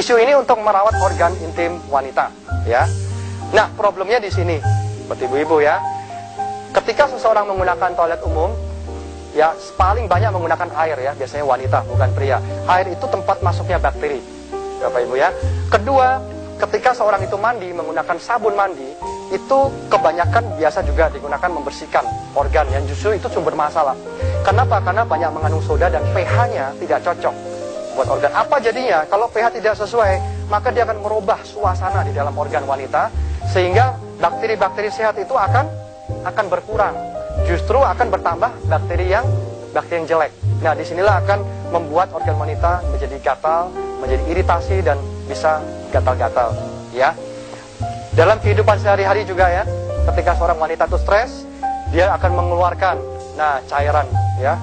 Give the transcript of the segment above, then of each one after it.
Isu ini untuk merawat organ intim wanita, ya. Nah, problemnya di sini, seperti ibu-ibu ya. Ketika seseorang menggunakan toilet umum, ya paling banyak menggunakan air ya, biasanya wanita bukan pria. Air itu tempat masuknya bakteri, Bapak Ibu ya. Kedua, ketika seorang itu mandi menggunakan sabun mandi, itu kebanyakan biasa juga digunakan membersihkan organ yang justru itu sumber masalah. Kenapa? Karena banyak mengandung soda dan pH-nya tidak cocok buat organ. Apa jadinya? Kalau pH tidak sesuai, maka dia akan merubah suasana di dalam organ wanita, sehingga bakteri-bakteri sehat itu akan berkurang. Justru akan bertambah bakteri yang jelek. Nah, disinilah akan membuat organ wanita menjadi gatal, menjadi iritasi dan bisa gatal-gatal, ya. Dalam kehidupan sehari-hari juga ya, ketika seorang wanita itu stres, dia akan mengeluarkan cairan ya,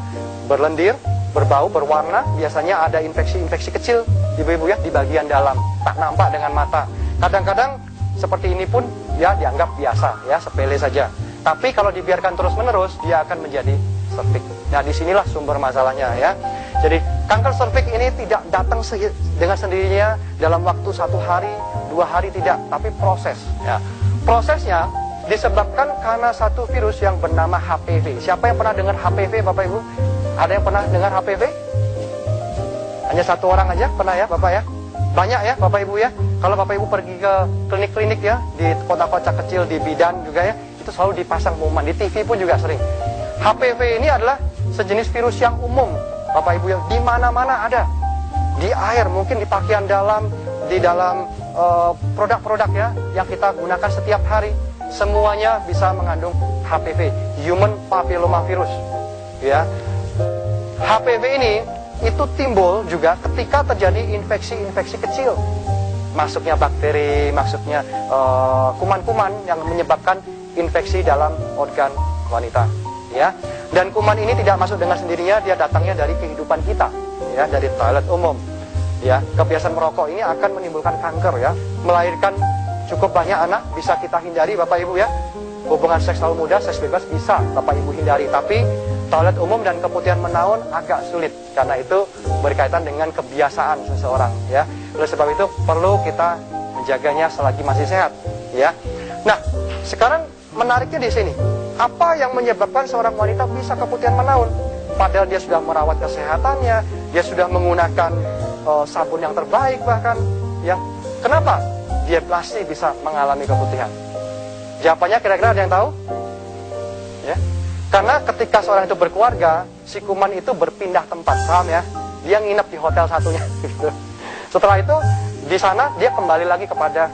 berlendir, berbau, berwarna, biasanya ada infeksi-infeksi kecil ibu-ibu ya di bagian dalam, tak nampak dengan mata. Kadang-kadang seperti ini pun ya dianggap biasa ya, sepele saja. Tapi kalau dibiarkan terus-menerus, dia akan menjadi serviks. Nah, disinilah sumber masalahnya ya. Jadi kanker serviks ini tidak datang dengan sendirinya dalam waktu 1 hari, 2 hari tidak, tapi proses. Ya. Prosesnya disebabkan karena satu virus yang bernama HPV. Siapa yang pernah dengar HPV, Bapak Ibu? Ada yang pernah dengar HPV? Hanya 1 orang aja pernah ya, Bapak ya? Banyak ya, Bapak Ibu ya. Kalau Bapak Ibu pergi ke klinik-klinik ya, di kota-kota kecil, di bidan juga ya, itu selalu dipasang pengumuman, di TV pun juga sering. HPV ini adalah sejenis virus yang umum, Bapak Ibu, yang di mana-mana ada. Di air, mungkin di pakaian dalam, di dalam produk-produk ya, yang kita gunakan setiap hari. Semuanya bisa mengandung HPV, Human Papilloma Virus. Ya, HPV ini itu timbul juga ketika terjadi infeksi-infeksi kecil. Masuknya bakteri, masuknya kuman-kuman yang menyebabkan infeksi dalam organ wanita. Ya, dan kuman ini tidak masuk dengan sendirinya, dia datangnya dari kehidupan kita, ya, dari toilet umum. Ya, kebiasaan merokok ini akan menimbulkan kanker ya, melahirkan cukup banyak anak, bisa kita hindari Bapak Ibu ya. Hubungan seks terlalu muda, seks bebas bisa Bapak Ibu hindari, tapi toilet umum dan keputihan menaun agak sulit, karena itu berkaitan dengan kebiasaan seseorang ya. Oleh sebab itu perlu kita menjaganya selagi masih sehat ya. Nah, sekarang menariknya di sini, apa yang menyebabkan seorang wanita bisa keputihan menaun? Padahal dia sudah merawat kesehatannya, dia sudah menggunakan sabun yang terbaik bahkan ya. Kenapa dia pasti bisa mengalami keputihan? Jawabannya kira-kira ada yang tahu? Ya. Karena ketika seorang itu berkeluarga, si kuman itu berpindah tempat, paham ya? Dia nginep di hotel satunya gitu. Setelah itu di sana dia kembali lagi kepada